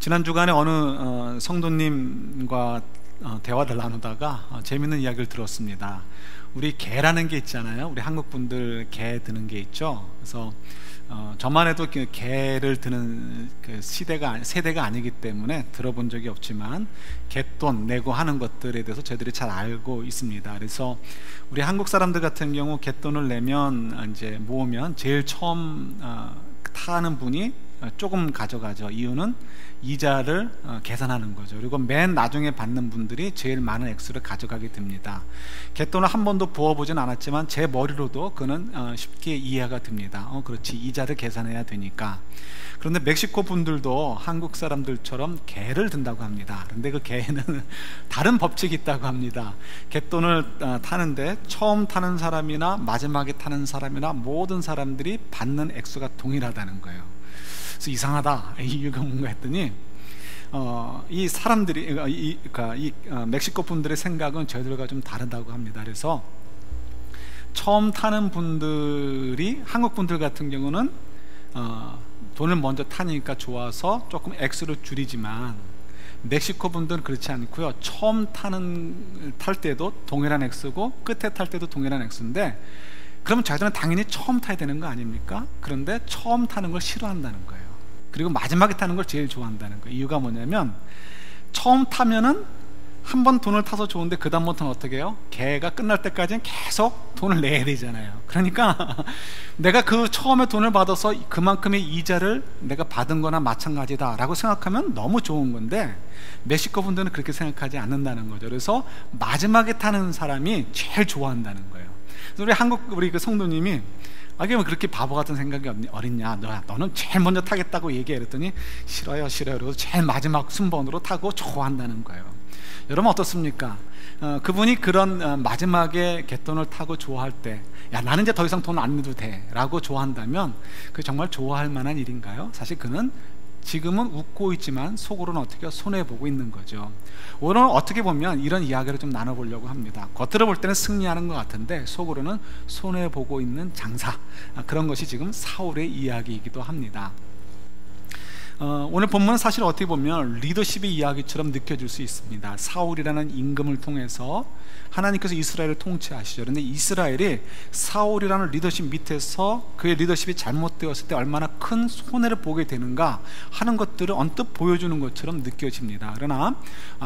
지난 주간에 어느 성도님과 대화를 나누다가 재밌는 이야기를 들었습니다. 우리 개라는 게 있잖아요. 우리 한국 분들 개 드는 게 있죠. 그래서 저만 해도 그 개를 드는 그 세대가 아니기 때문에 들어본 적이 없지만 갯돈 내고 하는 것들에 대해서 저희들이 잘 알고 있습니다. 그래서 우리 한국 사람들 같은 경우 갯돈을 내면 이제 모으면 제일 처음 타는 분이 조금 가져가죠. 이유는 이자를 계산하는 거죠. 그리고 맨 나중에 받는 분들이 제일 많은 액수를 가져가게 됩니다. 갯돈을 한 번도 부어보진 않았지만 제 머리로도 그는 쉽게 이해가 됩니다. 그렇지, 이자를 계산해야 되니까. 그런데 멕시코 분들도 한국 사람들처럼 개를 든다고 합니다. 그런데 그 개는 다른 법칙이 있다고 합니다. 갯돈을 타는데 처음 타는 사람이나 마지막에 타는 사람이나 모든 사람들이 받는 액수가 동일하다는 거예요. 그래서 이상하다, 이유가 뭔가 했더니 이 사람들이 멕시코 분들의 생각은 저희들과 좀 다르다고 합니다. 그래서 처음 타는 분들이, 한국 분들 같은 경우는 돈을 먼저 타니까 좋아서 조금 액수를 줄이지만 멕시코 분들은 그렇지 않고요. 처음 탈 때도 동일한 액수고 끝에 탈 때도 동일한 액수인데, 그러면 저희들은 당연히 처음 타야 되는 거 아닙니까? 그런데 처음 타는 걸 싫어한다는 거예요. 그리고 마지막에 타는 걸 제일 좋아한다는 거예요. 이유가 뭐냐면, 처음 타면은 한 번 돈을 타서 좋은데 그 다음부터는 어떻게 해요? 개가 끝날 때까지는 계속 돈을 내야 되잖아요. 그러니까 내가 그 처음에 돈을 받아서 그만큼의 이자를 내가 받은 거나 마찬가지다 라고 생각하면 너무 좋은 건데, 멕시코 분들은 그렇게 생각하지 않는다는 거죠. 그래서 마지막에 타는 사람이 제일 좋아한다는 거예요. 우리 그 성도님이 이게 뭐 그렇게 바보 같은 생각이 어딨냐, 너는 제일 먼저 타겠다고 얘기했더니 싫어요 그러고 제일 마지막 순번으로 타고 좋아한다는 거예요. 여러분 어떻습니까? 그분이 그런 마지막에 갯돈을 타고 좋아할 때, 야, 나는 이제 더 이상 돈 안 내도 돼 라고 좋아한다면 그게 정말 좋아할 만한 일인가요? 사실 그는 지금은 웃고 있지만 속으로는 어떻게 손해보고 있는 거죠. 오늘 어떻게 보면 이런 이야기를 좀 나눠보려고 합니다. 겉으로 볼 때는 승리하는 것 같은데 속으로는 손해보고 있는 장사, 그런 것이 지금 사울의 이야기이기도 합니다. 오늘 본문은 사실 어떻게 보면 리더십의 이야기처럼 느껴질 수 있습니다. 사울이라는 임금을 통해서 하나님께서 이스라엘을 통치하시죠. 그런데 이스라엘이 사울이라는 리더십 밑에서 그의 리더십이 잘못되었을 때 얼마나 큰 손해를 보게 되는가 하는 것들을 언뜻 보여주는 것처럼 느껴집니다. 그러나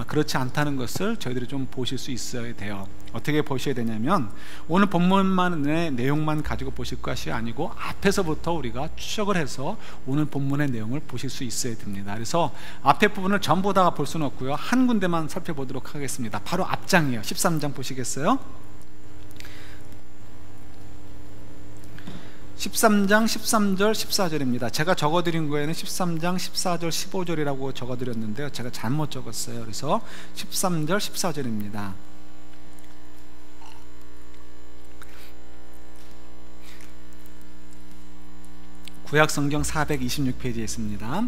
그렇지 않다는 것을 저희들이 좀 보실 수 있어야 돼요. 어떻게 보셔야 되냐면, 오늘 본문만의 내용만 가지고 보실 것이 아니고 앞에서부터 우리가 추적을 해서 오늘 본문의 내용을 보실 수 있어야 됩니다. 그래서 앞에 부분을 전부 다 볼 수는 없고요, 한 군데만 살펴보도록 하겠습니다. 바로 앞장이에요. 13장 보시겠어요? 13장 13절 14절입니다. 제가 적어드린 거에는 13장 14절 15절이라고 적어드렸는데요, 제가 잘못 적었어요. 그래서 13절 14절입니다. 구약성경 426페이지에 있습니다.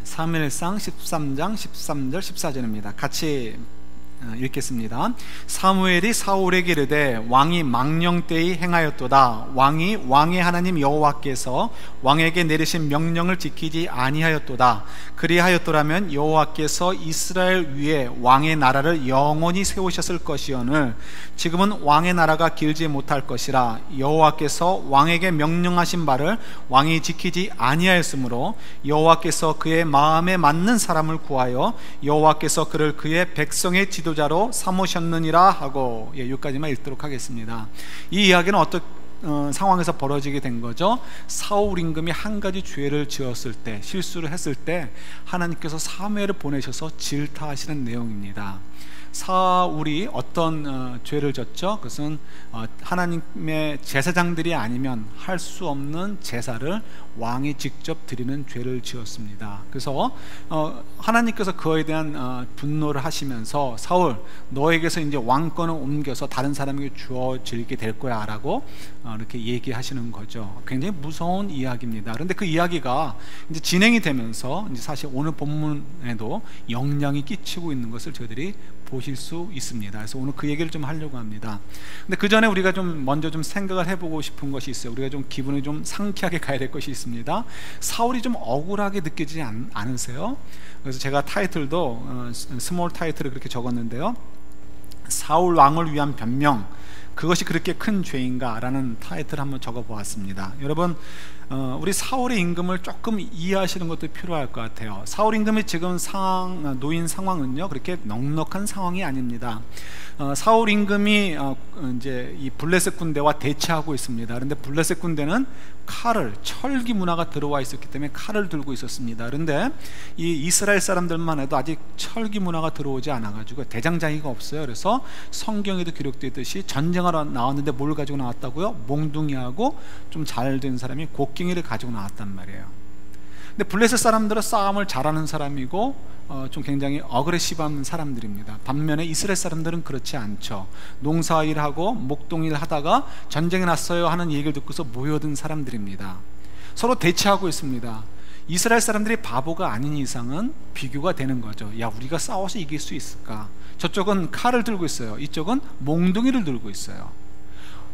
사무엘상 13장 13절 14절입니다. 같이 읽겠습니다. 사무엘이 사울에게 이르되 왕이 망령되이 행하였도다. 왕이 왕의 하나님 여호와께서 왕에게 내리신 명령을 지키지 아니하였도다. 그리하였더라면 여호와께서 이스라엘 위에 왕의 나라를 영원히 세우셨을 것이오늘 지금은 왕의 나라가 길지 못할 것이라. 여호와께서 왕에게 명령하신 바를 왕이 지키지 아니하였으므로 여호와께서 그의 마음에 맞는 사람을 구하여 여호와께서 그를 그의 백성의 지도자로 삼으셨느니라 하고, 여기까지만 읽도록 하겠습니다. 이 이야기는 어떤 상황에서 벌어지게 된 거죠? 사울 임금이 한 가지 죄를 지었을 때, 실수를 했을 때 하나님께서 사무엘을 보내셔서 질타하시는 내용입니다. 사울이 어떤 죄를 졌죠? 그것은 하나님의 제사장들이 아니면 할 수 없는 제사를 왕이 직접 드리는 죄를 지었습니다. 그래서 하나님께서 그에 대한 분노를 하시면서, 사울, 너에게서 이제 왕권을 옮겨서 다른 사람에게 주어지게 될 거야 라고 이렇게 얘기하시는 거죠. 굉장히 무서운 이야기입니다. 그런데 그 이야기가 이제 진행이 되면서 이제 사실 오늘 본문에도 영향이 끼치고 있는 것을 저희들이 보실 수 있습니다. 그래서 오늘 그 얘기를 좀 하려고 합니다. 근데 그 전에 우리가 좀 먼저 좀 생각을 해보고 싶은 것이 있어요. 우리가 좀 기분이 좀 상쾌하게 가야 될 것이 있습니다. 사울이 좀 억울하게 느끼지 않으세요? 그래서 제가 타이틀도 스몰 타이틀을 그렇게 적었는데요. 사울 왕을 위한 변명, 그것이 그렇게 큰 죄인가? 라는 타이틀을 한번 적어보았습니다. 여러분, 우리 사울의 임금을 조금 이해하시는 것도 필요할 것 같아요. 사울 임금이 지금 놓인 상황은요, 그렇게 넉넉한 상황이 아닙니다. 사울 임금이 이제 이 블레셋 군대와 대치하고 있습니다. 그런데 블레셋 군대는 칼을, 철기 문화가 들어와 있었기 때문에 칼을 들고 있었습니다. 그런데 이 이스라엘 사람들만 해도 아직 철기 문화가 들어오지 않아가지고 대장장이가 없어요. 그래서 성경에도 기록되어 있듯이 전쟁하러 나왔는데 뭘 가지고 나왔다고요? 몽둥이하고 좀 잘 된 사람이 곡괭이를 가지고 나왔단 말이에요. 근데 블레셋 사람들은 싸움을 잘하는 사람이고 좀 굉장히 어그레시브한 사람들입니다. 반면에 이스라엘 사람들은 그렇지 않죠. 농사일하고 목동일 하다가 전쟁이 났어요 하는 얘기를 듣고서 모여든 사람들입니다. 서로 대치하고 있습니다. 이스라엘 사람들이 바보가 아닌 이상은 비교가 되는 거죠. 야, 우리가 싸워서 이길 수 있을까? 저쪽은 칼을 들고 있어요. 이쪽은 몽둥이를 들고 있어요.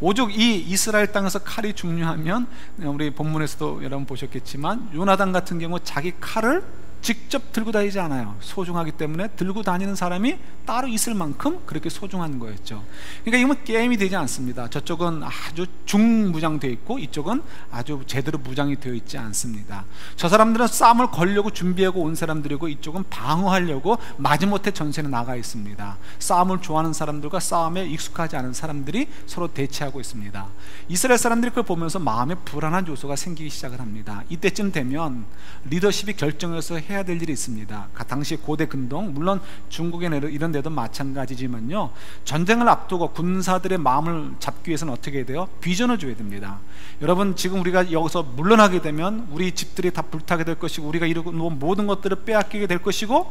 오죽 이 이스라엘 땅에서 칼이 중요하면, 우리 본문에서도 여러분 보셨겠지만 요나단 같은 경우 자기 칼을 직접 들고 다니지 않아요. 소중하기 때문에 들고 다니는 사람이 따로 있을 만큼 그렇게 소중한 거였죠. 그러니까 이건 게임이 되지 않습니다. 저쪽은 아주 중무장되어 있고 이쪽은 아주 제대로 무장이 되어 있지 않습니다. 저 사람들은 싸움을 걸려고 준비하고 온 사람들이고 이쪽은 방어하려고 마지못해 전선에 나가 있습니다. 싸움을 좋아하는 사람들과 싸움에 익숙하지 않은 사람들이 서로 대치하고 있습니다. 이스라엘 사람들이 그걸 보면서 마음에 불안한 요소가 생기기 시작을 합니다. 이때쯤 되면 리더십이 결정해서 해야 될 일이 있습니다. 당시 고대 근동, 물론 중국에 이런 데도 마찬가지지만요, 전쟁을 앞두고 군사들의 마음을 잡기 위해서는 어떻게 해야 돼요? 비전을 줘야 됩니다. 여러분, 지금 우리가 여기서 물러나게 되면 우리 집들이 다 불타게 될 것이고 우리가 이루고 놓은 모든 것들을 빼앗기게 될 것이고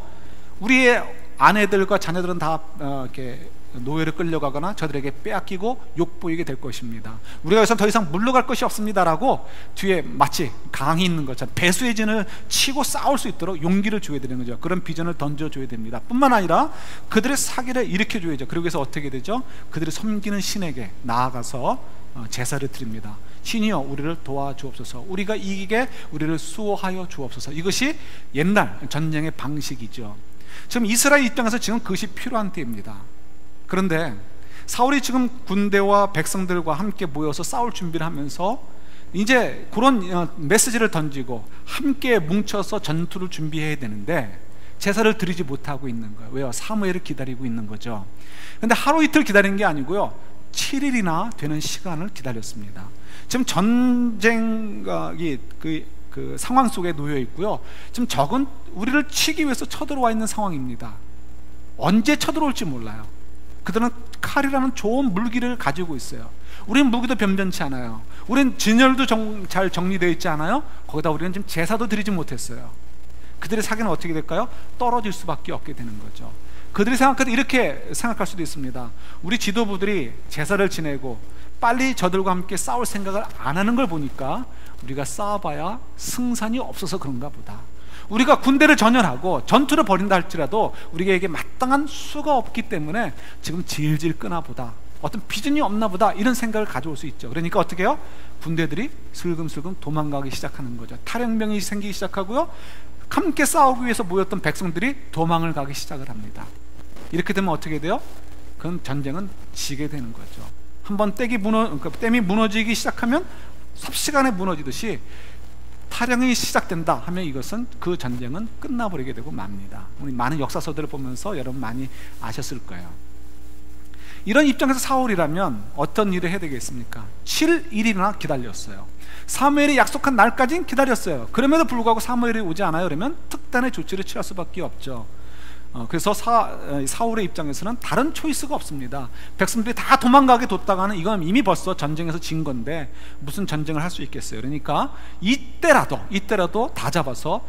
우리의 아내들과 자녀들은 다 이렇게 노예를 끌려가거나 저들에게 빼앗기고 욕보이게 될 것입니다. 우리가 여기서 더 이상 물러갈 것이 없습니다라고 뒤에 마치 강이 있는 것처럼 배수의 진을 치고 싸울 수 있도록 용기를 줘야 되는 거죠. 그런 비전을 던져줘야 됩니다. 뿐만 아니라 그들의 사기를 일으켜줘야죠. 그러기 위해서 어떻게 되죠? 그들이 섬기는 신에게 나아가서 제사를 드립니다. 신이여 우리를 도와주옵소서, 우리가 이기게 우리를 수호하여 주옵소서. 이것이 옛날 전쟁의 방식이죠. 지금 이스라엘 입장에서 지금 그것이 필요한 때입니다. 그런데 사울이 지금 군대와 백성들과 함께 모여서 싸울 준비를 하면서 이제 그런 메시지를 던지고 함께 뭉쳐서 전투를 준비해야 되는데 제사를 드리지 못하고 있는 거예요. 왜요? 사무엘을 기다리고 있는 거죠. 그런데 하루 이틀 기다린 게 아니고요, 7일이나 되는 시간을 기다렸습니다. 지금 전쟁이 그 상황 속에 놓여 있고요, 지금 적은 우리를 치기 위해서 쳐들어와 있는 상황입니다. 언제 쳐들어올지 몰라요. 그들은 칼이라는 좋은 무기를 가지고 있어요. 우리는 무기도 변변치 않아요. 우리는 진열도 잘 정리되어 있지 않아요. 거기다 우리는 지금 제사도 드리지 못했어요. 그들의 사기는 어떻게 될까요? 떨어질 수밖에 없게 되는 거죠. 그들이 생각해도 이렇게 생각할 수도 있습니다. 우리 지도부들이 제사를 지내고 빨리 저들과 함께 싸울 생각을 안 하는 걸 보니까 우리가 싸워봐야 승산이 없어서 그런가 보다. 우리가 군대를 전열하고 전투를 벌인다 할지라도 우리에게 마땅한 수가 없기 때문에 지금 질질 끄나 보다, 어떤 비전이 없나 보다, 이런 생각을 가져올 수 있죠. 그러니까 어떻게 해요? 군대들이 슬금슬금 도망가기 시작하는 거죠. 탈영병이 생기기 시작하고요, 함께 싸우기 위해서 모였던 백성들이 도망을 가기 시작을 합니다. 이렇게 되면 어떻게 돼요? 그건 전쟁은 지게 되는 거죠. 한번 댐이 무너지기 시작하면 삽시간에 무너지듯이 탈영이 시작된다 하면 이것은 그 전쟁은 끝나버리게 되고 맙니다. 우리 많은 역사서들을 보면서 여러분 많이 아셨을 거예요. 이런 입장에서 사울이라면 어떤 일을 해야 되겠습니까? 7일이나 기다렸어요. 사무엘이 약속한 날까지는 기다렸어요. 그럼에도 불구하고 사무엘이 오지 않아요. 그러면 특단의 조치를 취할 수밖에 없죠. 그래서 사울의 입장에서는 다른 초이스가 없습니다. 백성들이 다 도망가게 뒀다가는 이건 이미 벌써 전쟁에서 진 건데 무슨 전쟁을 할 수 있겠어요. 그러니까 이때라도 다 잡아서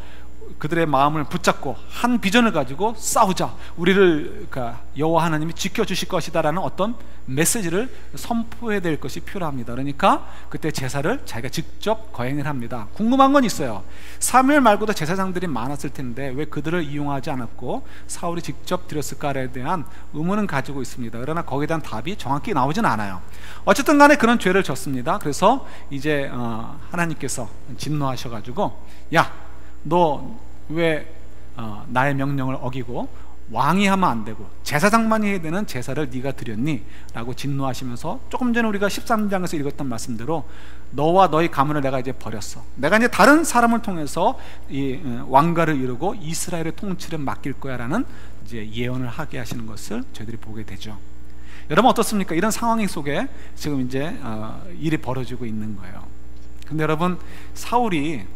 그들의 마음을 붙잡고 한 비전을 가지고 싸우자, 우리를 여호와 하나님이 지켜주실 것이다라는 어떤 메시지를 선포해야 될 것이 필요합니다. 그러니까 그때 제사를 자기가 직접 거행을 합니다. 궁금한 건 있어요. 사무엘 말고도 제사장들이 많았을 텐데 왜 그들을 이용하지 않았고 사울이 직접 드렸을까에 대한 의문은 가지고 있습니다. 그러나 거기에 대한 답이 정확히 나오진 않아요. 어쨌든 간에 그런 죄를 졌습니다. 그래서 이제 하나님께서 진노하셔가지고, 야, 너 왜 나의 명령을 어기고 왕이 하면 안 되고 제사장만이 해야 되는 제사를 네가 드렸니? 라고 진노하시면서, 조금 전에 우리가 13장에서 읽었던 말씀대로 너와 너희 가문을 내가 이제 버렸어. 내가 이제 다른 사람을 통해서 이 왕가를 이루고 이스라엘의 통치를 맡길 거야 라는 이제 예언을 하게 하시는 것을 저희들이 보게 되죠. 여러분 어떻습니까? 이런 상황 속에 지금 이제 일이 벌어지고 있는 거예요. 근데 여러분, 사울이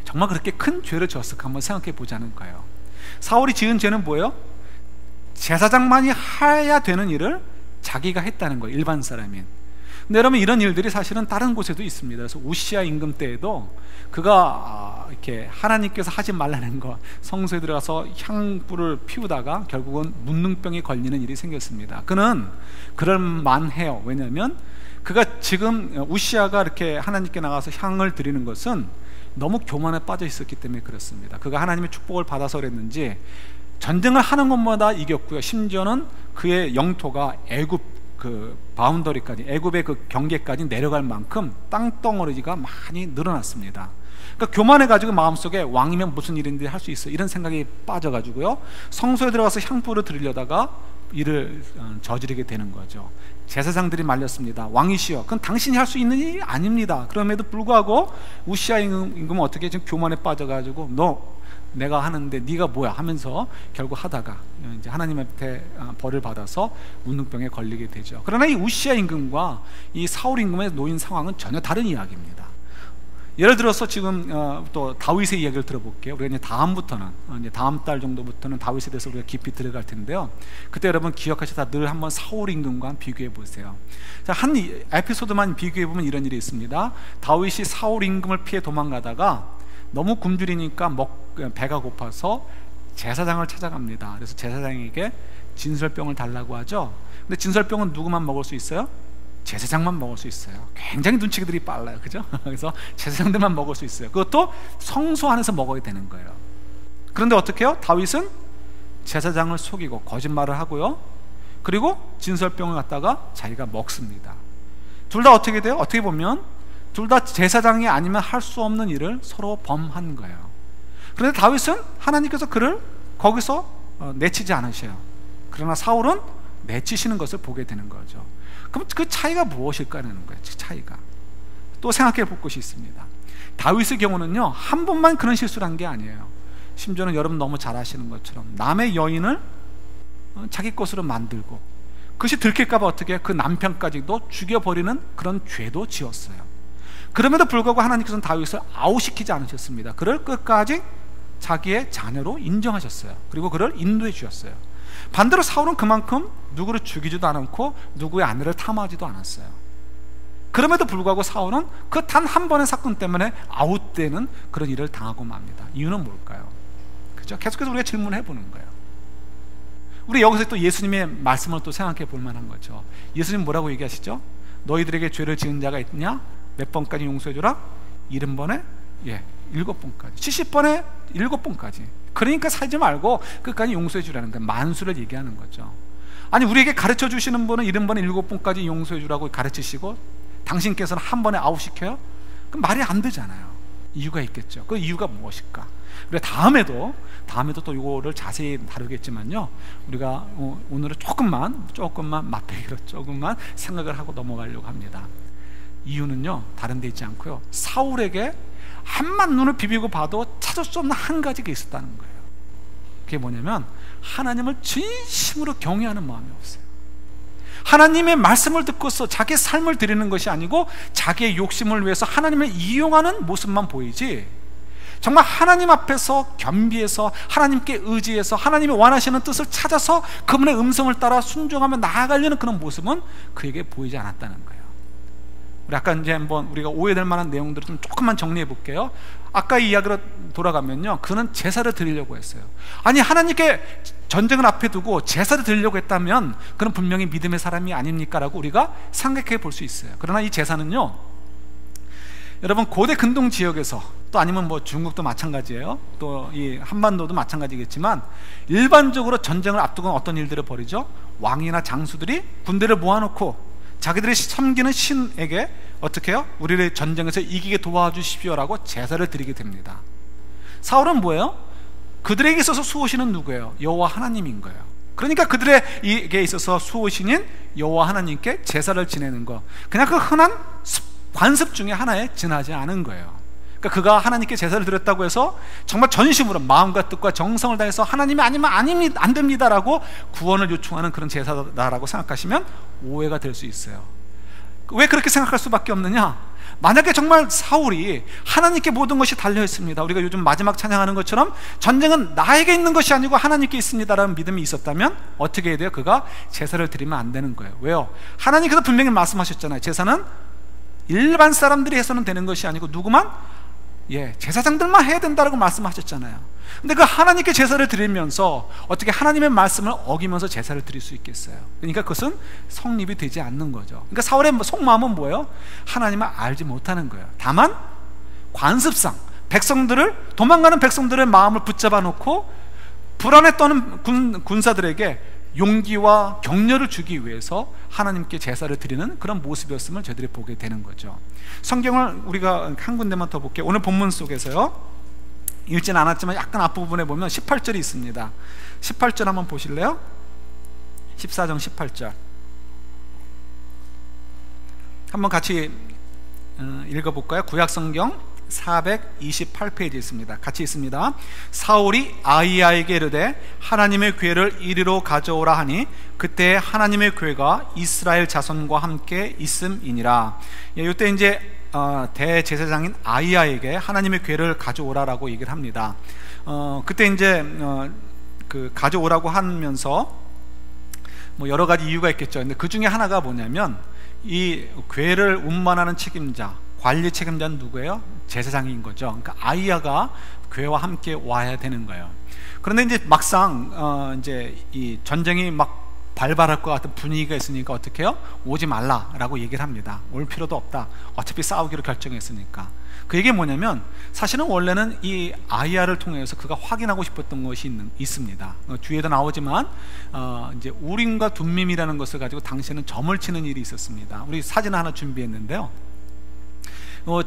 정말 그렇게 큰 죄를 지었을까 한번 생각해 보자는 거예요. 사울이 지은 죄는 뭐예요? 제사장만이 해야 되는 일을 자기가 했다는 거예요, 일반 사람인. 근데 여러분, 이런 일들이 사실은 다른 곳에도 있습니다. 그래서 우시아 임금 때에도 그가 이렇게 하나님께서 하지 말라는 거, 성소에 들어가서 향불을 피우다가 결국은 문둥병에 걸리는 일이 생겼습니다. 그는 그럴 만해요. 왜냐하면 그가 지금 우시아가 이렇게 하나님께 나가서 향을 드리는 것은 너무 교만에 빠져 있었기 때문에 그렇습니다. 그가 하나님의 축복을 받아서 그랬는지 전쟁을 하는 것마다 이겼고요. 심지어는 그의 영토가 애굽 그 바운더리까지, 애굽의 그 경계까지 내려갈 만큼 땅덩어리가 많이 늘어났습니다. 그러니까 교만해가지고 마음속에 왕이면 무슨 일인지 할 수 있어, 이런 생각이 빠져가지고요, 성소에 들어가서 향불을 드리려다가 일을 저지르게 되는 거죠. 제사장들이 말렸습니다. 왕이시여, 그건 당신이 할 수 있는 일이 아닙니다. 그럼에도 불구하고 우시아 임금은 어떻게 지금 교만에 빠져가지고 너 내가 하는데 네가 뭐야 하면서 결국 하다가 이제 하나님한테 벌을 받아서 문둥병에 걸리게 되죠. 그러나 이 우시아 임금과 이 사울 임금의 놓인 상황은 전혀 다른 이야기입니다. 예를 들어서 지금 또 다윗의 이야기를 들어볼게요. 우리가 이제 다음부터는 이제 다음 달 정도부터는 다윗에 대해서 우리가 깊이 들어갈 텐데요. 그때 여러분 기억하시다 늘 한번 사울 임금과 비교해 보세요. 자, 한 에피소드만 비교해 보면 이런 일이 있습니다. 다윗이 사울 임금을 피해 도망가다가 너무 굶주리니까 배가 고파서 제사장을 찾아갑니다. 그래서 제사장에게 진설병을 달라고 하죠. 근데 진설병은 누구만 먹을 수 있어요? 제사장만 먹을 수 있어요. 굉장히 눈치들이 빨라요, 그죠? 그래서 제사장들만 먹을 수 있어요. 그것도 성소 안에서 먹어야 되는 거예요. 그런데 어떻게 해요? 다윗은 제사장을 속이고 거짓말을 하고요, 그리고 진설병을 갖다가 자기가 먹습니다. 둘 다 어떻게 돼요? 어떻게 보면 둘 다 제사장이 아니면 할 수 없는 일을 서로 범한 거예요. 그런데 다윗은 하나님께서 그를 거기서 내치지 않으셔요. 그러나 사울은 내치시는 것을 보게 되는 거죠. 그럼 그 차이가 무엇일까라는 거예요. 그 차이가 또 생각해 볼 것이 있습니다. 다윗의 경우는요, 한 번만 그런 실수를 한 게 아니에요. 심지어는 여러분 너무 잘 아시는 것처럼 남의 여인을 자기 것으로 만들고 그것이 들킬까 봐 어떻게 그 남편까지도 죽여버리는 그런 죄도 지었어요. 그럼에도 불구하고 하나님께서는 다윗을 아웃시키지 않으셨습니다. 그를 끝까지 자기의 자녀로 인정하셨어요. 그리고 그를 인도해 주셨어요. 반대로 사울은 그만큼 누구를 죽이지도 않고 누구의 아내를 탐하지도 않았어요. 그럼에도 불구하고 사울은 그 단 한 번의 사건 때문에 아웃되는 그런 일을 당하고 맙니다. 이유는 뭘까요? 그죠? 계속해서 우리가 질문해 보는 거예요. 우리 여기서 또 예수님의 말씀을 또 생각해 볼 만한 거죠. 예수님 뭐라고 얘기하시죠? 너희들에게 죄를 지은 자가 있냐? 몇 번까지 용서해 주라? 70번에 7번까지, 70번에 7번까지. 그러니까 살지 말고 끝까지 용서해 주라는 거예요. 만수를 얘기하는 거죠. 아니, 우리에게 가르쳐 주시는 분은 70번에 7번까지 용서해 주라고 가르치시고 당신께서는 한 번에 아웃시켜요? 그럼 말이 안 되잖아요. 이유가 있겠죠. 그 이유가 무엇일까? 우리가 다음에도 또 이거를 자세히 다루겠지만요, 우리가 오늘은 조금만 맛배기로 조금만 생각을 하고 넘어가려고 합니다. 이유는요, 다른 데 있지 않고요, 사울에게 한만 눈을 비비고 봐도 찾을 수 없는 한 가지가 있었다는 거예요. 그게 뭐냐면 하나님을 진심으로 경외하는 마음이 없어요. 하나님의 말씀을 듣고서 자기의 삶을 드리는 것이 아니고 자기의 욕심을 위해서 하나님을 이용하는 모습만 보이지, 정말 하나님 앞에서 겸비해서 하나님께 의지해서 하나님이 원하시는 뜻을 찾아서 그분의 음성을 따라 순종하며 나아가려는 그런 모습은 그에게 보이지 않았다는 거예요. 우리 아까 이제 한번 우리가 오해될 만한 내용들을 좀 조금만 정리해 볼게요. 아까의 이야기로 돌아가면요, 그는 제사를 드리려고 했어요. 아니, 하나님께 전쟁을 앞에 두고 제사를 드리려고 했다면 그는 분명히 믿음의 사람이 아닙니까? 라고 우리가 생각해 볼 수 있어요. 그러나 이 제사는요, 여러분 고대 근동 지역에서, 또 아니면 뭐 중국도 마찬가지예요, 또 이 한반도도 마찬가지겠지만, 일반적으로 전쟁을 앞두고 어떤 일들을 벌이죠? 왕이나 장수들이 군대를 모아놓고 자기들이 섬기는 신에게 어떻게 해요? 우리를 전쟁에서 이기게 도와주십시오라고 제사를 드리게 됩니다. 사울은 뭐예요? 그들에게 있어서 수호신은 누구예요? 여호와 하나님인 거예요. 그러니까 그들에게 있어서 수호신인 여호와 하나님께 제사를 지내는 거, 그냥 그 흔한 관습 중에 하나에 지나지 않은 거예요. 그러니까 그가 하나님께 제사를 드렸다고 해서 정말 전심으로 마음과 뜻과 정성을 다해서 하나님이 아니면 안 됩니다라고 구원을 요청하는 그런 제사다라고 생각하시면 오해가 될 수 있어요. 왜 그렇게 생각할 수밖에 없느냐? 만약에 정말 사울이 하나님께 모든 것이 달려있습니다, 우리가 요즘 마지막 찬양하는 것처럼 전쟁은 나에게 있는 것이 아니고 하나님께 있습니다라는 믿음이 있었다면 어떻게 해야 돼요? 그가 제사를 드리면 안 되는 거예요. 왜요? 하나님께서 분명히 말씀하셨잖아요. 제사는 일반 사람들이 해서는 되는 것이 아니고 누구만? 제사장들만 해야 된다라고 말씀하셨잖아요. 근데 그 하나님께 제사를 드리면서 어떻게 하나님의 말씀을 어기면서 제사를 드릴 수 있겠어요? 그러니까 그것은 성립이 되지 않는 거죠. 그러니까 사울의 속마음은 뭐예요? 하나님을 알지 못하는 거예요. 다만 관습상 도망가는 백성들의 마음을 붙잡아 놓고 불안에 떠는 군사들에게 용기와 격려를 주기 위해서 하나님께 제사를 드리는 그런 모습이었음을 저희들이 보게 되는 거죠. 성경을 우리가 한 군데만 더 볼게요. 오늘 본문 속에서요, 읽지는 않았지만 약간 앞부분에 보면 18절이 있습니다. 18절 한번 보실래요? 14장 18절 한번 같이 읽어볼까요? 구약성경 428페이지 있습니다. 같이 있습니다. 사울이 아히야에게 이르되 하나님의 궤를 이리로 가져오라 하니 그때 하나님의 궤가 이스라엘 자손과 함께 있음이니라. 이때 이제 대제사장인 아히야에게 하나님의 궤를 가져오라라고 얘기를 합니다. 그때 이제 그 가져오라고 하면서 뭐 여러 가지 이유가 있겠죠. 근데 그 중에 하나가 뭐냐면, 이 궤를 운반하는 책임자, 관리 책임자는 누구예요? 제사장인 거죠. 그러니까 아히야가 궤와 함께 와야 되는 거예요. 그런데 이제 막상 이제 이 전쟁이 막 발발할 것 같은 분위기가 있으니까 어떻게 해요? 오지 말라라고 얘기를 합니다. 올 필요도 없다, 어차피 싸우기로 결정했으니까. 그 얘기 뭐냐면, 사실은 원래는 이 아히야를 통해서 그가 확인하고 싶었던 것이 있습니다. 뒤에도 나오지만 이제 우림과 둠밈이라는 것을 가지고 당시에는 점을 치는 일이 있었습니다. 우리 사진 하나 준비했는데요,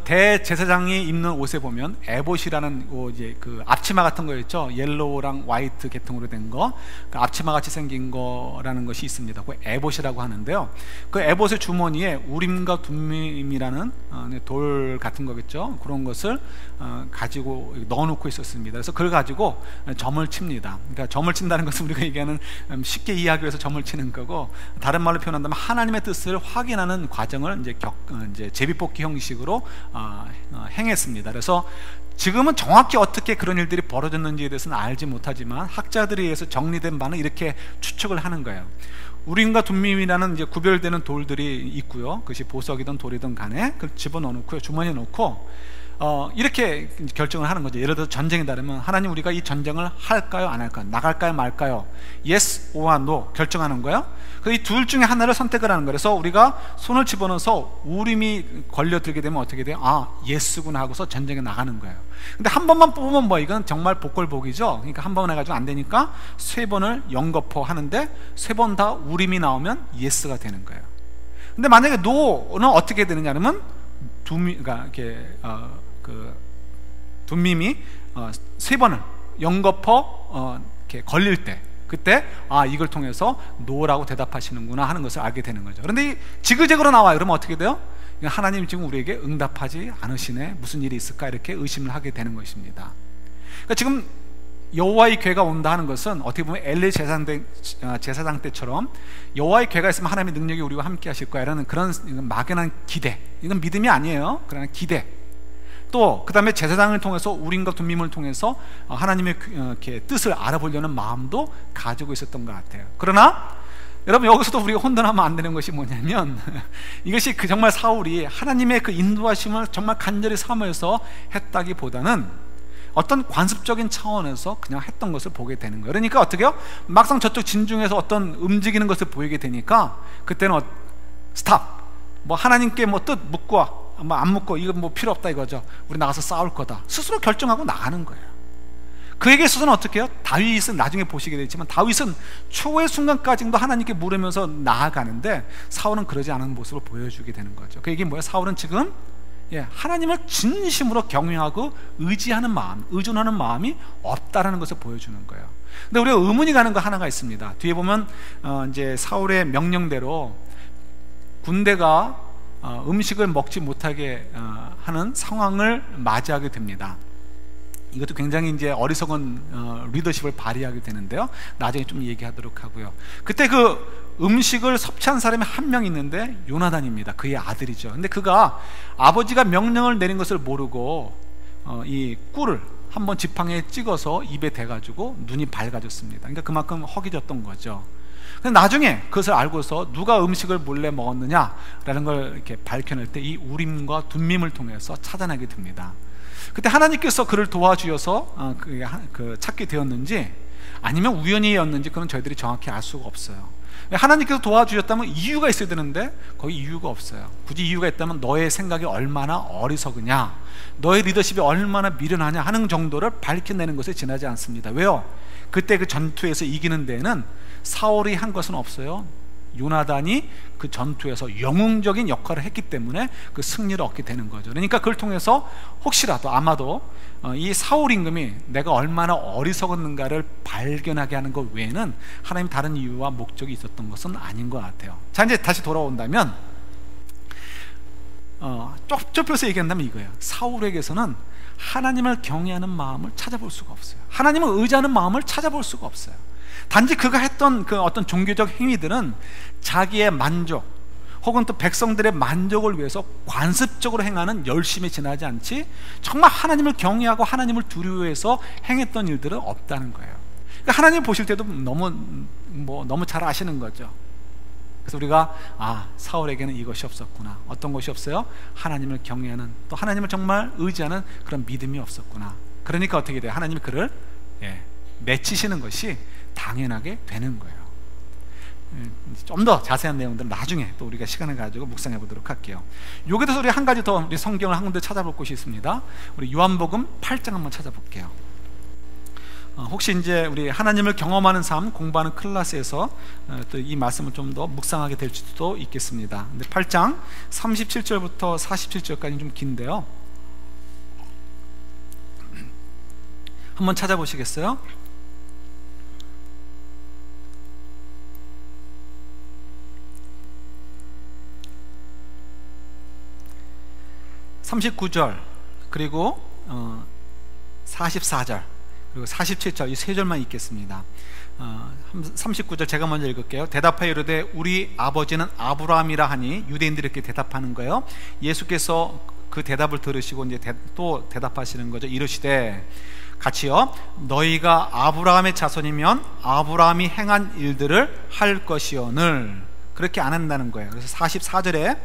대제사장이 입는 옷에 보면 에봇이라는 이제 그 앞치마 같은 거 있죠. 옐로우랑 화이트 계통으로 된 거, 그 앞치마 같이 생긴 거라는 것이 있습니다. 그 에봇이라고 하는데요, 그 에봇의 주머니에 우림과 둠밈이라는 돌 같은 거겠죠. 그런 것을 가지고 넣어놓고 있었습니다. 그래서 그걸 가지고 점을 칩니다. 그러니까 점을 친다는 것은 우리가 얘기하는 쉽게 이해하기 위해서 점을 치는 거고, 다른 말로 표현한다면 하나님의 뜻을 확인하는 과정을 이제 제비뽑기 형식으로 행했습니다. 그래서 지금은 정확히 어떻게 그런 일들이 벌어졌는지에 대해서는 알지 못하지만 학자들에 의해서 정리된 바는 이렇게 추측을 하는 거예요. 우림과 둠밈이라는 이제 구별되는 돌들이 있고요, 그것이 보석이든 돌이든 간에 그걸 집어넣어 놓고요, 주머니에 넣고 이렇게 결정을 하는 거죠. 예를 들어 전쟁이다 그러면, 하나님 우리가 이 전쟁을 할까요 안 할까요, 나갈까요 말까요, yes or no 결정하는 거예요. 그 이 둘 중에 하나를 선택을 하는 거예요. 그래서 우리가 손을 집어넣어서 우림이 걸려들게 되면 어떻게 돼요? 아, 예스구나 하고서 전쟁에 나가는 거예요. 근데 한 번만 뽑으면 뭐 이건 정말 복골복이죠. 그러니까 한 번 해가지고 안 되니까 세 번을 연거푸 하는데 세 번 다 우림이 나오면 예스가 되는 거예요. 근데 만약에 노는 어떻게 되느냐 하면 그러니까 이렇게 둠밈이 세 번을 연거푸 이렇게 걸릴 때, 그때 이걸 통해서 노라고 대답하시는구나 하는 것을 알게 되는 거죠. 그런데 지그재그로 나와요. 그러면 어떻게 돼요? 하나님 지금 우리에게 응답하지 않으시네, 무슨 일이 있을까, 이렇게 의심을 하게 되는 것입니다. 그러니까 지금 여호와의 궤가 온다 하는 것은 어떻게 보면 엘리 제사장 때처럼 여호와의 궤가 있으면 하나님의 능력이 우리와 함께 하실 거야 라는 그런 막연한 기대, 이건 믿음이 아니에요. 그러나 기대, 또 그 다음에 제사장을 통해서 우림과 둠밈을 통해서 하나님의 뜻을 알아보려는 마음도 가지고 있었던 것 같아요. 그러나 여러분, 여기서도 우리가 혼돈하면 안 되는 것이 뭐냐면 이것이 정말 사울이 하나님의 그 인도하심을 정말 간절히 삼으면서 했다기보다는 어떤 관습적인 차원에서 그냥 했던 것을 보게 되는 거예요. 그러니까 어떻게요? 막상 저쪽 진중에서 어떤 움직이는 것을 보이게 되니까 그때는 스탑, 뭐 하나님께 뭐 뜻 묻고 뭐 안 묻고 이거 뭐 필요 없다 이거죠. 우리 나가서 싸울 거다 스스로 결정하고 나가는 거예요. 그에게 있어서는 어떻게 해요? 다윗은 나중에 보시게 되지만 다윗은 초의 순간까지도 하나님께 물으면서 나아가는데 사울은 그러지 않은 모습을 보여주게 되는 거죠. 그 얘기 뭐예요? 사울은 지금 하나님을 진심으로 경외하고 의지하는 마음, 의존하는 마음이 없다라는 것을 보여주는 거예요. 근데 우리가 의문이 가는 거 하나가 있습니다. 뒤에 보면 이제 사울의 명령대로 군대가 음식을 먹지 못하게 하는 상황을 맞이하게 됩니다. 이것도 굉장히 이제 어리석은 리더십을 발휘하게 되는데요. 나중에 좀 얘기하도록 하고요. 그때 그 음식을 섭취한 사람이 한 명 있는데 요나단입니다. 그의 아들이죠. 근데 그가 아버지가 명령을 내린 것을 모르고 이 꿀을 한번 지팡이에 찍어서 입에 대가지고 눈이 밝아졌습니다. 그러니까 그만큼 허기졌던 거죠. 근데 나중에 그것을 알고서 누가 음식을 몰래 먹었느냐라는 걸 이렇게 밝혀낼 때 이 우림과 둠밈을 통해서 찾아내게 됩니다. 그때 하나님께서 그를 도와주셔서 찾게 되었는지 아니면 우연이었는지 그건 저희들이 정확히 알 수가 없어요. 하나님께서 도와주셨다면 이유가 있어야 되는데 거기 이유가 없어요. 굳이 이유가 있다면 너의 생각이 얼마나 어리석으냐, 너의 리더십이 얼마나 미련하냐 하는 정도를 밝혀내는 것에 지나지 않습니다. 왜요? 그때 그 전투에서 이기는 데에는 사울이 한 것은 없어요. 요나단이 그 전투에서 영웅적인 역할을 했기 때문에 그 승리를 얻게 되는 거죠. 그러니까 그걸 통해서 혹시라도 아마도 이 사울 임금이 내가 얼마나 어리석었는가를 발견하게 하는 것 외에는 하나님 다른 이유와 목적이 있었던 것은 아닌 것 같아요. 자, 이제 다시 돌아온다면 좁혀서 얘기한다면 이거예요. 사울에게서는 하나님을 경외하는 마음을 찾아볼 수가 없어요. 하나님을 의지하는 마음을 찾아볼 수가 없어요. 단지 그가 했던 그 어떤 종교적 행위들은 자기의 만족 혹은 또 백성들의 만족을 위해서 관습적으로 행하는 열심에 지나지 않지 정말 하나님을 경외하고 하나님을 두려워해서 행했던 일들은 없다는 거예요. 그러니까 하나님 보실 때도 너무 잘 아시는 거죠. 그래서 우리가 사울에게는 이것이 없었구나. 어떤 것이 없어요? 하나님을 경외하는, 또 하나님을 정말 의지하는 그런 믿음이 없었구나. 그러니까 어떻게 돼요? 하나님이 그를 맺히시는 것이 당연하게 되는 거예요. 좀 더 자세한 내용들은 나중에 또 우리가 시간을 가지고 묵상해 보도록 할게요. 여기에 대해서 우리 한 가지 더 우리 성경을 한 군데 찾아볼 곳이 있습니다. 우리 요한복음 8장 한번 찾아볼게요. 혹시 이제 우리 하나님을 경험하는 삶 공부하는 클래스에서 또 이 말씀을 좀 더 묵상하게 될 수도 있겠습니다. 근데 8장 37절부터 47절까지 좀 긴데요. 한번 찾아보시겠어요? 39절 그리고 44절 그리고 47절 이 세 절만 읽겠습니다. 39절 제가 먼저 읽을게요. 대답하여 이르되 우리 아버지는 아브라함이라 하니 유대인들이 이렇게 대답하는 거예요. 예수께서 그 대답을 들으시고 이제 또 대답하시는 거죠. 이르시되 같이요, 너희가 아브라함의 자손이면 아브라함이 행한 일들을 할 것이오늘. 그렇게 안 한다는 거예요. 그래서 44절에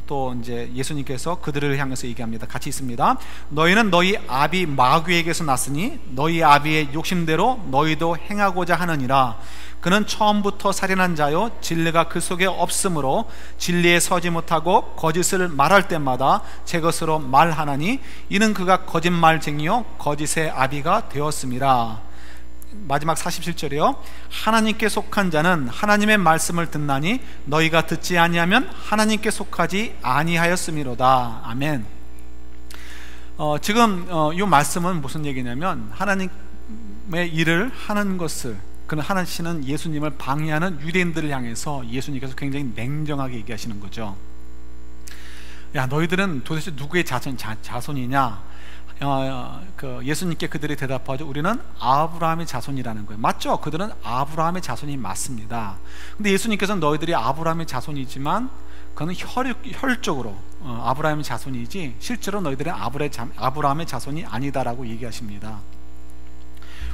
또 이제 예수님께서 그들을 향해서 얘기합니다. 같이 있습니다. 너희는 너희 아비 마귀에게서 났으니 너희 아비의 욕심대로 너희도 행하고자 하느니라. 그는 처음부터 살인한 자요 진리가 그 속에 없으므로 진리에 서지 못하고 거짓을 말할 때마다 제 것으로 말하나니 이는 그가 거짓말쟁이요 거짓의 아비가 되었음이라. 마지막 47절이요. 하나님께 속한 자는 하나님의 말씀을 듣나니 너희가 듣지 아니하면 하나님께 속하지 아니하였음이로다. 아멘. 지금 이 말씀은 무슨 얘기냐면 하나님의 일을 하는 것을 하시는 예수님을 방해하는 유대인들을 향해서 예수님께서 굉장히 냉정하게 얘기하시는 거죠. 야, 너희들은 도대체 누구의 자손이냐? 예수님께 그들이 대답하죠. 우리는 아브라함의 자손이라는 거예요. 맞죠? 그들은 아브라함의 자손이 맞습니다. 근데 예수님께서는 너희들이 아브라함의 자손이지만 그는 혈적으로 아브라함의 자손이지 실제로 너희들은 아브라함의 자손이 아니다라고 얘기하십니다.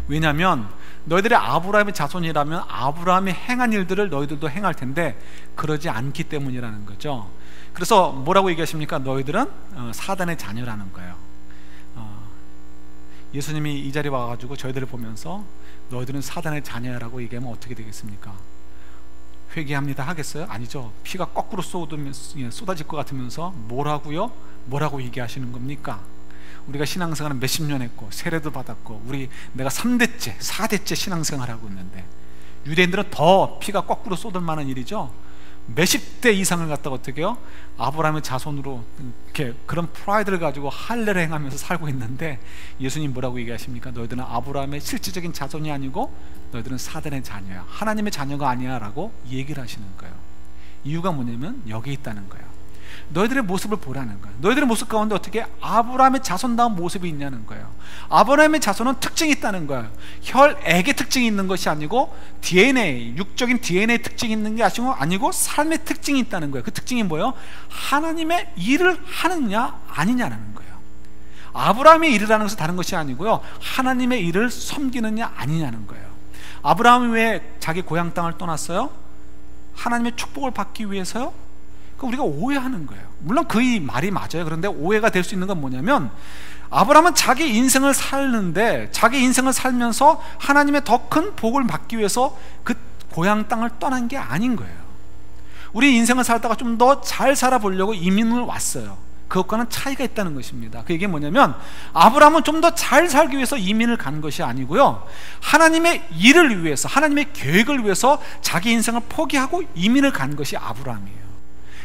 왜냐하면 너희들이 아브라함의 자손이라면 아브라함이 행한 일들을 너희들도 행할 텐데 그러지 않기 때문이라는 거죠. 그래서 뭐라고 얘기하십니까? 너희들은 사단의 자녀라는 거예요. 예수님이 이 자리에 와가지고 저희들을 보면서 너희들은 사단의 자녀라고 얘기하면 어떻게 되겠습니까? 회개합니다 하겠어요? 아니죠. 피가 거꾸로 쏟아질 것 같으면서 뭐라고요? 뭐라고 얘기하시는 겁니까? 우리가 신앙생활은 몇십 년 했고 세례도 받았고 내가 3대째 4대째 신앙생활하고 있는데 유대인들은 더 피가 거꾸로 쏟을 만한 일이죠. 몇십 대 이상을 갖다가 어떻게 해요? 아브라함의 자손으로 이렇게 그런 프라이드를 가지고 할례를 행하면서 살고 있는데 예수님 뭐라고 얘기하십니까? 너희들은 아브라함의 실질적인 자손이 아니고 너희들은 사단의 자녀야, 하나님의 자녀가 아니야 라고 얘기를 하시는 거예요. 이유가 뭐냐면 여기 있다는 거예요. 너희들의 모습을 보라는 거예요. 너희들의 모습 가운데 어떻게 아브라함의 자손다운 모습이 있냐는 거예요. 아브라함의 자손은 특징이 있다는 거예요. 혈액의 특징이 있는 것이 아니고 DNA, 육적인 DNA 특징이 있는 게 아니고 삶의 특징이 있다는 거예요. 그 특징이 뭐예요? 하나님의 일을 하느냐 아니냐라는 거예요. 아브라함의 일이라는 것은 다른 것이 아니고요, 하나님의 일을 섬기느냐 아니냐는 거예요. 아브라함이 왜 자기 고향 땅을 떠났어요? 하나님의 축복을 받기 위해서요? 우리가 오해하는 거예요. 물론 그 말이 맞아요. 그런데 오해가 될 수 있는 건 뭐냐면 아브라함은 자기 인생을 살는데 자기 인생을 살면서 하나님의 더 큰 복을 받기 위해서 그 고향 땅을 떠난 게 아닌 거예요. 우리 인생을 살다가 좀 더 잘 살아보려고 이민을 왔어요. 그것과는 차이가 있다는 것입니다. 그 얘기는 뭐냐면 아브라함은 좀 더 잘 살기 위해서 이민을 간 것이 아니고요, 하나님의 일을 위해서, 하나님의 계획을 위해서 자기 인생을 포기하고 이민을 간 것이 아브라함이에요.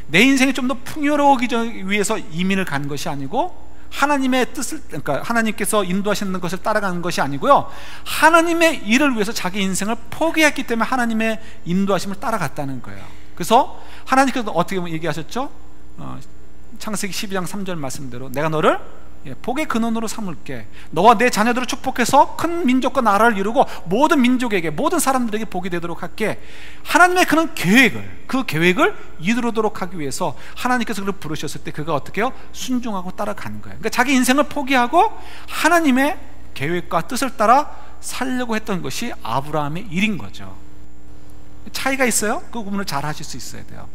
내 인생이 좀 더 풍요로우기 위해서 이민을 간 것이 아니고 하나님의 뜻을, 그러니까 하나님께서 인도하시는 것을 따라가는 것이 아니고요, 하나님의 일을 위해서 자기 인생을 포기했기 때문에 하나님의 인도하심을 따라갔다는 거예요. 그래서 하나님께서 어떻게 얘기하셨죠? 창세기 12장 3절 말씀대로 내가 너를 복의 근원으로 삼을게, 너와 내 자녀들을 축복해서 큰 민족과 나라를 이루고 모든 민족에게, 모든 사람들에게 복이 되도록 할게. 하나님의 그런 계획을, 그 계획을 이루도록 하기 위해서 하나님께서 그를 부르셨을 때 그가 어떻게 해요? 순종하고 따라간 거예요. 그러니까 자기 인생을 포기하고 하나님의 계획과 뜻을 따라 살려고 했던 것이 아브라함의 일인 거죠. 차이가 있어요? 그 구분을 잘 하실 수 있어야 돼요.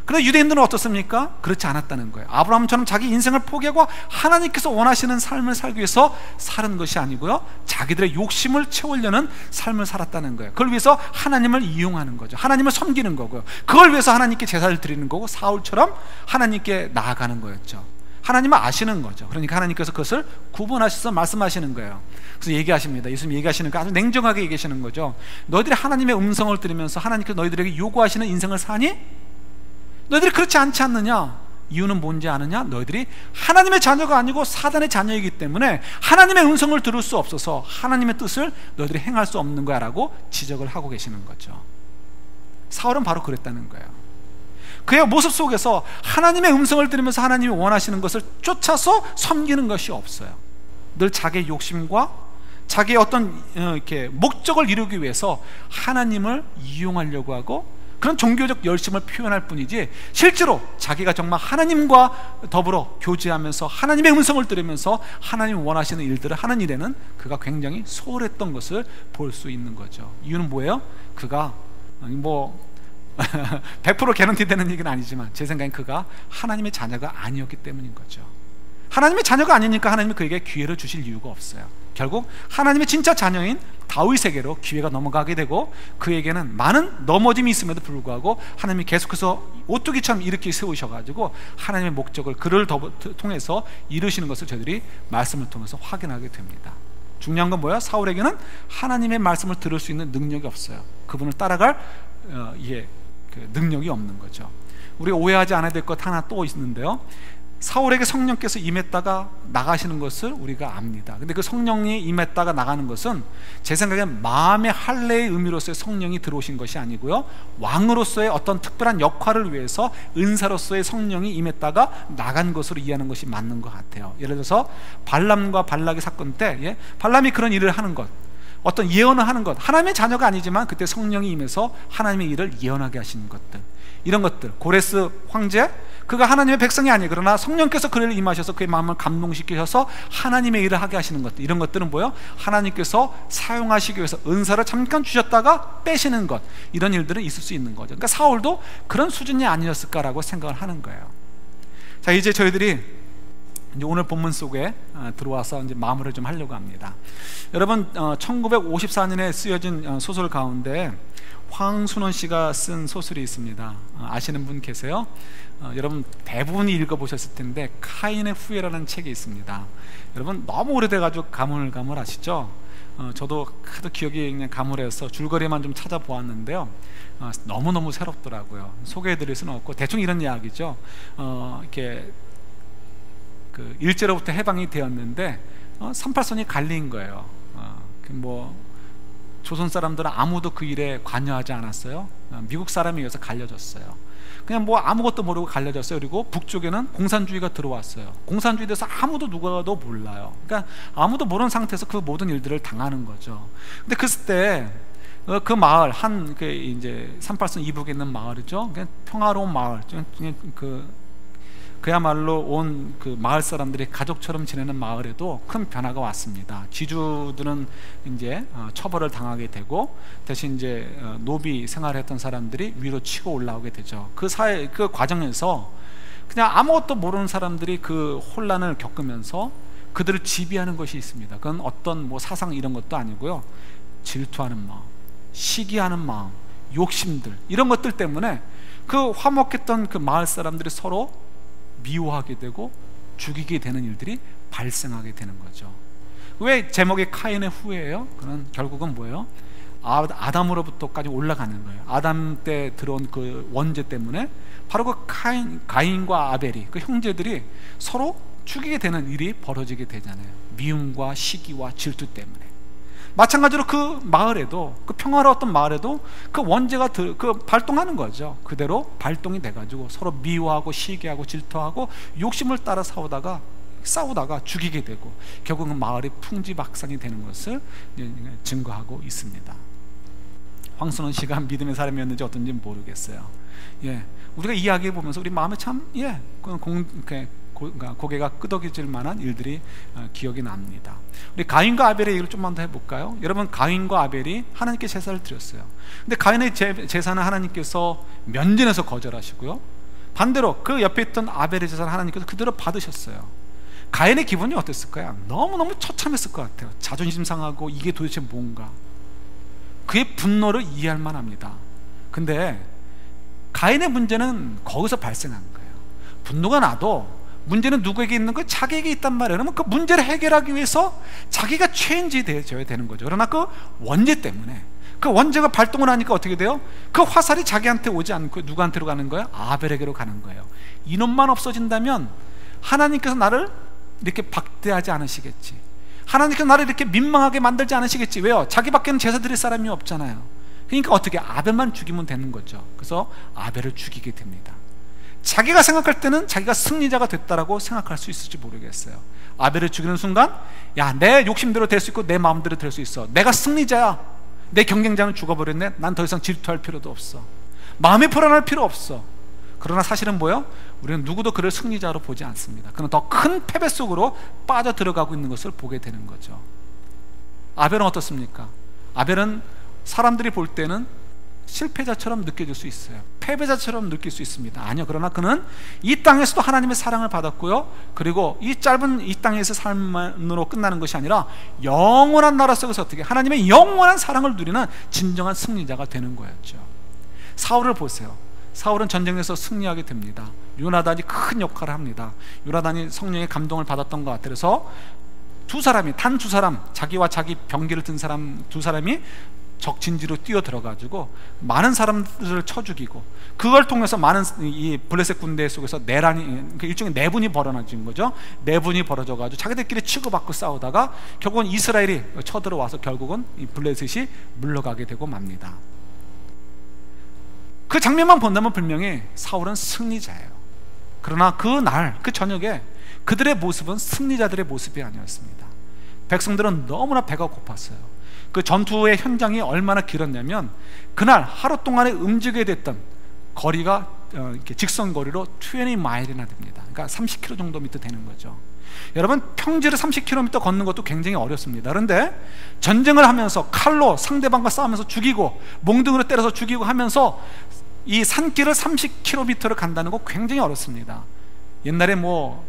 그런데 유대인들은 어떻습니까? 그렇지 않았다는 거예요. 아브라함처럼 자기 인생을 포기하고 하나님께서 원하시는 삶을 살기 위해서 사는 것이 아니고요, 자기들의 욕심을 채우려는 삶을 살았다는 거예요. 그걸 위해서 하나님을 이용하는 거죠. 하나님을 섬기는 거고요. 그걸 위해서 하나님께 제사를 드리는 거고, 사울처럼 하나님께 나아가는 거였죠. 하나님은 아시는 거죠. 그러니까 하나님께서 그것을 구분하셔서 말씀하시는 거예요. 그래서 얘기하십니다. 예수님 얘기하시는 거 아주 냉정하게 얘기하시는 거죠. 너희들이 하나님의 음성을 들으면서 하나님께서 너희들에게 요구하시는 인생을 사니? 너희들이 그렇지 않지 않느냐? 이유는 뭔지 아느냐? 너희들이 하나님의 자녀가 아니고 사단의 자녀이기 때문에 하나님의 음성을 들을 수 없어서 하나님의 뜻을 너희들이 행할 수 없는 거야 라고 지적을 하고 계시는 거죠. 사울은 바로 그랬다는 거예요. 그의 모습 속에서 하나님의 음성을 들으면서 하나님이 원하시는 것을 쫓아서 섬기는 것이 없어요. 늘 자기의 욕심과 자기의 어떤 이렇게 목적을 이루기 위해서 하나님을 이용하려고 하고 그런 종교적 열심을 표현할 뿐이지, 실제로 자기가 정말 하나님과 더불어 교제하면서 하나님의 음성을 들으면서 하나님이 원하시는 일들을 하는 일에는 그가 굉장히 소홀했던 것을 볼 수 있는 거죠. 이유는 뭐예요? 그가 100% 개런티 되는 얘기는 아니지만 제 생각엔 그가 하나님의 자녀가 아니었기 때문인 거죠. 하나님의 자녀가 아니니까 하나님이 그에게 기회를 주실 이유가 없어요. 결국 하나님의 진짜 자녀인 다윗에게로 기회가 넘어가게 되고, 그에게는 많은 넘어짐이 있음에도 불구하고 하나님이 계속해서 오뚜기처럼 일으켜 세우셔가지고 하나님의 목적을 그를 통해서 이루시는 것을 저희들이 말씀을 통해서 확인하게 됩니다. 중요한 건 뭐야? 사울에게는 하나님의 말씀을 들을 수 있는 능력이 없어요. 그분을 따라갈 능력이 없는 거죠. 우리가 오해하지 않아야 될 것 하나 또 있는데요, 사울에게 성령께서 임했다가 나가시는 것을 우리가 압니다. 근데 그 성령이 임했다가 나가는 것은 제 생각엔 마음의 할례의 의미로서의 성령이 들어오신 것이 아니고요, 왕으로서의 어떤 특별한 역할을 위해서 은사로서의 성령이 임했다가 나간 것으로 이해하는 것이 맞는 것 같아요. 예를 들어서 발람과 발락의 사건 때 발람이 그런 일을 하는 것, 어떤 예언을 하는 것, 하나님의 자녀가 아니지만 그때 성령이 임해서 하나님의 일을 예언하게 하시는 것들, 이런 것들, 고레스 황제, 그가 하나님의 백성이 아니에요. 그러나 성령께서 그를 임하셔서 그의 마음을 감동시키셔서 하나님의 일을 하게 하시는 것들, 이런 것들은 뭐예요? 하나님께서 사용하시기 위해서 은사를 잠깐 주셨다가 빼시는 것, 이런 일들은 있을 수 있는 거죠. 그러니까 사울도 그런 수준이 아니었을까라고 생각을 하는 거예요. 자, 이제 저희들이 이제 오늘 본문 속에 들어와서 이제 마무리를 좀 하려고 합니다. 여러분, 1954년에 쓰여진 소설 가운데 황순원 씨가 쓴 소설이 있습니다. 아시는 분 계세요? 여러분 대부분이 읽어보셨을 텐데 카인의 후예라는 책이 있습니다. 여러분 너무 오래돼가지고 가물가물하시죠? 저도 하도 기억이 그냥 가물해서 줄거리만 좀 찾아보았는데요, 너무너무 새롭더라고요. 소개해드릴 수는 없고 대충 이런 이야기죠. 이렇게 그 일제로부터 해방이 되었는데 38선이 갈린 거예요. 조선 사람들은 아무도 그 일에 관여하지 않았어요. 미국 사람에 의해서 갈려졌어요. 그냥 아무것도 모르고 갈려졌어요. 그리고 북쪽에는 공산주의가 들어왔어요. 공산주의에 대해서 아무도 누구도 몰라요. 그러니까 아무도 모르는 상태에서 그 모든 일들을 당하는 거죠. 근데 그때 그 마을, 이제 38선 이북에 있는 마을이죠. 그냥 평화로운 마을, 그야말로 온 그 마을 사람들이 가족처럼 지내는 마을에도 큰 변화가 왔습니다. 지주들은 이제 처벌을 당하게 되고, 대신 이제 노비 생활했던 사람들이 위로 치고 올라오게 되죠. 그 과정에서 그냥 아무것도 모르는 사람들이 그 혼란을 겪으면서 그들을 지배하는 것이 있습니다. 그건 어떤 사상 이런 것도 아니고요, 질투하는 마음, 시기하는 마음, 욕심들, 이런 것들 때문에 그 화목했던 그 마을 사람들이 서로 미워하게 되고 죽이게 되는 일들이 발생하게 되는 거죠. 왜 제목이 카인의 후예예요? 그건 결국은 뭐예요? 아담으로부터까지 올라가는 거예요. 아담 때 들어온 그 원죄 때문에 바로 그 가인과 아벨이, 그 형제들이 서로 죽이게 되는 일이 벌어지게 되잖아요. 미움과 시기와 질투 때문에. 마찬가지로 그 마을에도, 그 평화로웠던 마을에도 그 원죄가 발동하는 거죠. 그대로 발동이 돼가지고 서로 미워하고 시기하고 질투하고 욕심을 따라 싸우다가 죽이게 되고 결국은 마을이 풍지박산이 되는 것을 증거하고 있습니다. 황순원 씨가 믿음의 사람이었는지 어떤지 모르겠어요. 우리가 이야기해 보면서 우리 마음에 참 고개가 끄덕여질 만한 일들이 기억이 납니다. 우리 가인과 아벨의 얘기를 좀만 더 해볼까요? 여러분, 가인과 아벨이 하나님께 제사를 드렸어요. 근데 가인의 제사는 하나님께서 면전에서 거절하시고요, 반대로 그 옆에 있던 아벨의 제사는 하나님께서 그대로 받으셨어요. 가인의 기분이 어땠을까요? 너무너무 처참했을 것 같아요. 자존심 상하고 이게 도대체 뭔가, 그의 분노를 이해할 만합니다. 근데 가인의 문제는 거기서 발생한 거예요. 분노가 나도 문제는 누구에게 있는 거예요? 자기에게 있단 말이에요. 그러면 그 문제를 해결하기 위해서 자기가 체인지 되어야 되는 거죠. 그러나 그 원죄 때문에, 그 원죄가 발동을 하니까 어떻게 돼요? 그 화살이 자기한테 오지 않고 누구한테로 가는 거예요? 아벨에게로 가는 거예요. 이놈만 없어진다면 하나님께서 나를 이렇게 박대하지 않으시겠지, 하나님께서 나를 이렇게 민망하게 만들지 않으시겠지. 왜요? 자기밖에는 제사 드릴 사람이 없잖아요. 그러니까 어떻게, 아벨만 죽이면 되는 거죠. 그래서 아벨을 죽이게 됩니다. 자기가 생각할 때는 자기가 승리자가 됐다라고 생각할 수 있을지 모르겠어요. 아벨을 죽이는 순간, 내 욕심대로 될 수 있고 내 마음대로 될 수 있어, 내가 승리자야, 내 경쟁자는 죽어버렸네, 난 더 이상 질투할 필요도 없어, 마음이 불안할 필요 없어. 그러나 사실은 뭐예요? 우리는 누구도 그를 승리자로 보지 않습니다. 그는 더 큰 패배 속으로 빠져 들어가고 있는 것을 보게 되는 거죠. 아벨은 어떻습니까? 아벨은 사람들이 볼 때는 실패자처럼 느껴질 수 있어요. 패배자처럼 느낄 수 있습니다. 아니요. 그러나 그는 이 땅에서도 하나님의 사랑을 받았고요, 그리고 이 짧은 이 땅에서 삶으로 끝나는 것이 아니라 영원한 나라 속에서 어떻게 하나님의 영원한 사랑을 누리는 진정한 승리자가 되는 거였죠. 사울을 보세요. 사울은 전쟁에서 승리하게 됩니다. 요나단이 큰 역할을 합니다. 요나단이 성령의 감동을 받았던 것 같아요. 그래서 단 두 사람, 자기와 자기 병기를 든 사람 두 사람이 적진지로 뛰어들어가지고 많은 사람들을 쳐 죽이고, 그걸 통해서 많은 이 블레셋 군대 속에서 일종의 내분이 벌어진 거죠. 내분이 벌어져가지고 자기들끼리 치고받고 싸우다가 결국은 이스라엘이 쳐들어와서 결국은 이 블레셋이 물러가게 되고 맙니다. 그 장면만 본다면 분명히 사울은 승리자예요. 그러나 그 저녁에 그들의 모습은 승리자들의 모습이 아니었습니다. 백성들은 너무나 배가 고팠어요. 그 전투의 현장이 얼마나 길었냐면 그날 하루 동안에 움직여야 됐던 거리가 이렇게 직선 거리로 20마일이나 됩니다. 그러니까 30km 정도 미터 되는 거죠. 여러분, 평지를 30km 걷는 것도 굉장히 어렵습니다. 그런데 전쟁을 하면서 칼로 상대방과 싸우면서 죽이고 몽둥이로 때려서 죽이고 하면서 이 산길을 30km를 간다는 거 굉장히 어렵습니다. 옛날에 뭐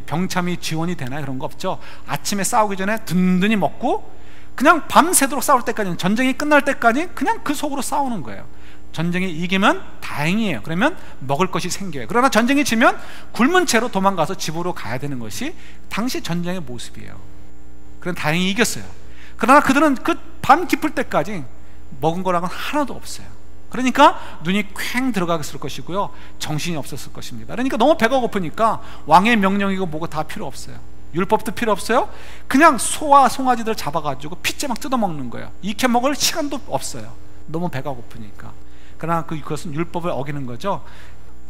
병참이 지원이 되나 그런 거 없죠. 아침에 싸우기 전에 든든히 먹고 그냥 밤새도록 싸울 때까지, 전쟁이 끝날 때까지 그냥 그 속으로 싸우는 거예요. 전쟁에 이기면 다행이에요. 그러면 먹을 것이 생겨요. 그러나 전쟁이 지면 굶은 채로 도망가서 집으로 가야 되는 것이 당시 전쟁의 모습이에요. 그럼 다행히 이겼어요. 그러나 그들은 그 밤 깊을 때까지 먹은 거랑은 하나도 없어요. 그러니까 눈이 퀭 들어갔을 것이고요, 정신이 없었을 것입니다. 그러니까 너무 배가 고프니까 왕의 명령이고 뭐고 다 필요 없어요. 율법도 필요 없어요. 그냥 소와 송아지들 잡아가지고 피째 막 뜯어먹는 거예요. 익혀 먹을 시간도 없어요. 너무 배가 고프니까. 그러나 그것은 율법을 어기는 거죠.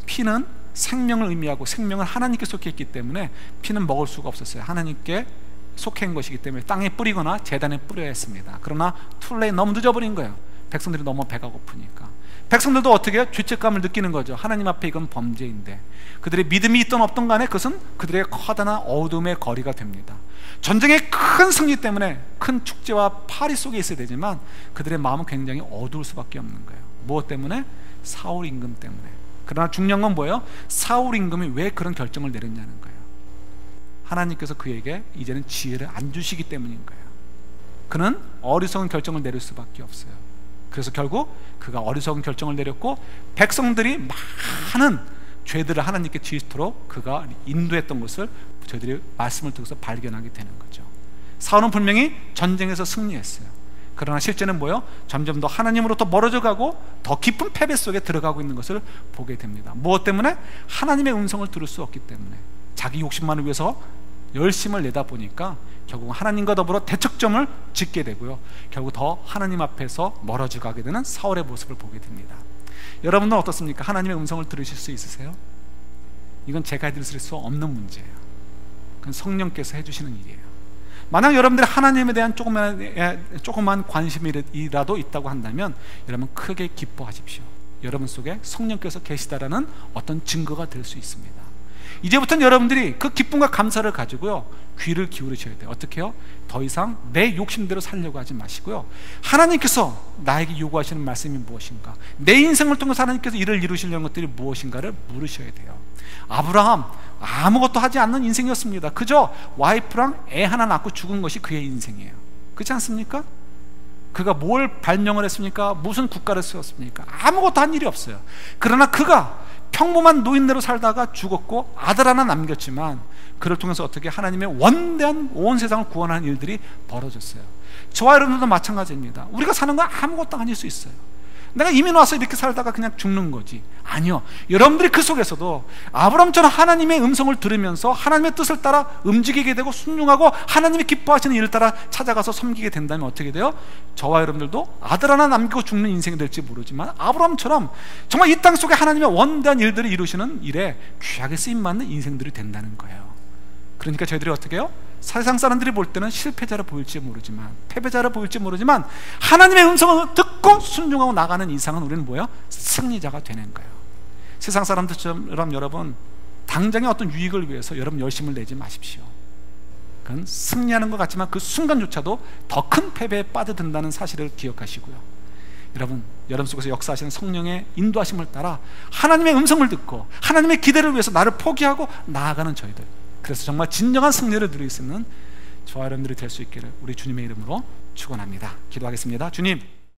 피는 생명을 의미하고 생명은 하나님께 속해 있기 때문에 피는 먹을 수가 없었어요. 하나님께 속해 있는 것이기 때문에 땅에 뿌리거나 제단에 뿌려야 했습니다. 그러나 툴레이 너무 늦어버린 거예요. 백성들이 너무 배가 고프니까. 백성들도 어떻게 해요? 죄책감을 느끼는 거죠. 하나님 앞에 이건 범죄인데. 그들의 믿음이 있든 없든 간에 그것은 그들의 커다란 어둠의 거리가 됩니다. 전쟁의 큰 승리 때문에 큰 축제와 파리 속에 있어야 되지만 그들의 마음은 굉장히 어두울 수밖에 없는 거예요. 무엇 때문에? 사울 임금 때문에. 그러나 중요한 건 뭐예요? 사울 임금이 왜 그런 결정을 내렸냐는 거예요. 하나님께서 그에게 이제는 지혜를 안 주시기 때문인 거예요. 그는 어리석은 결정을 내릴 수밖에 없어요. 그래서 결국 그가 어리석은 결정을 내렸고 백성들이 많은 죄들을 하나님께 지으도록 그가 인도했던 것을 저희들이 말씀을 통해서 발견하게 되는 거죠. 사울은 분명히 전쟁에서 승리했어요. 그러나 실제는 뭐예요? 점점 더 하나님으로부터 멀어져 가고 더 깊은 패배 속에 들어가고 있는 것을 보게 됩니다. 무엇 때문에? 하나님의 음성을 들을 수 없기 때문에. 자기 욕심만을 위해서 열심을 내다 보니까 결국 하나님과 더불어 대척점을 짓게 되고요, 결국 더 하나님 앞에서 멀어져 가게 되는 사울의 모습을 보게 됩니다. 여러분은 어떻습니까? 하나님의 음성을 들으실 수 있으세요? 이건 제가 해드릴 수 없는 문제예요. 그건 성령께서 해주시는 일이에요. 만약 여러분들이 하나님에 대한 조그만 관심이라도 있다고 한다면 여러분 크게 기뻐하십시오. 여러분 속에 성령께서 계시다라는 어떤 증거가 될 수 있습니다. 이제부터는 여러분들이 그 기쁨과 감사를 가지고요, 귀를 기울이셔야 돼요. 어떻게 해요? 더 이상 내 욕심대로 살려고 하지 마시고요, 하나님께서 나에게 요구하시는 말씀이 무엇인가, 내 인생을 통해서 하나님께서 일을 이루시려는 것들이 무엇인가를 물으셔야 돼요. 아브라함 아무것도 하지 않는 인생이었습니다. 그저 와이프랑 애 하나 낳고 죽은 것이 그의 인생이에요. 그렇지 않습니까? 그가 뭘 발명을 했습니까? 무슨 국가를 세웠습니까? 아무것도 한 일이 없어요. 그러나 그가 평범한 노인네로 살다가 죽었고 아들 하나 남겼지만 그를 통해서 어떻게 하나님의 원대한 온 세상을 구원하는 일들이 벌어졌어요. 저와 여러분들도 마찬가지입니다. 우리가 사는 건 아무것도 아닐 수 있어요. 내가 이민 와서 이렇게 살다가 그냥 죽는 거지. 아니요, 여러분들이 그 속에서도 아브라함처럼 하나님의 음성을 들으면서 하나님의 뜻을 따라 움직이게 되고 순종하고 하나님이 기뻐하시는 일을 따라 찾아가서 섬기게 된다면 어떻게 돼요? 저와 여러분들도 아들 하나 남기고 죽는 인생이 될지 모르지만 아브라함처럼 정말 이 땅 속에 하나님의 원대한 일들을 이루시는 일에 귀하게 쓰임받는 인생들이 된다는 거예요. 그러니까 저희들이 어떻게 해요? 세상 사람들이 볼 때는 실패자로 보일지 모르지만, 패배자로 보일지 모르지만 하나님의 음성을 듣고 순종하고 나가는 이상은 우리는 뭐예요? 승리자가 되는 거예요. 세상 사람들처럼 여러분 당장의 어떤 유익을 위해서 여러분 열심을 내지 마십시오. 그건 승리하는 것 같지만 그 순간조차도 더 큰 패배에 빠져든다는 사실을 기억하시고요, 여러분 속에서 역사하시는 성령의 인도하심을 따라 하나님의 음성을 듣고 하나님의 기대를 위해서 나를 포기하고 나아가는 저희들, 그래서 정말 진정한 승리를 누릴 수 있는 저와 여러분들이 될 수 있기를 우리 주님의 이름으로 축원합니다. 기도하겠습니다. 주님,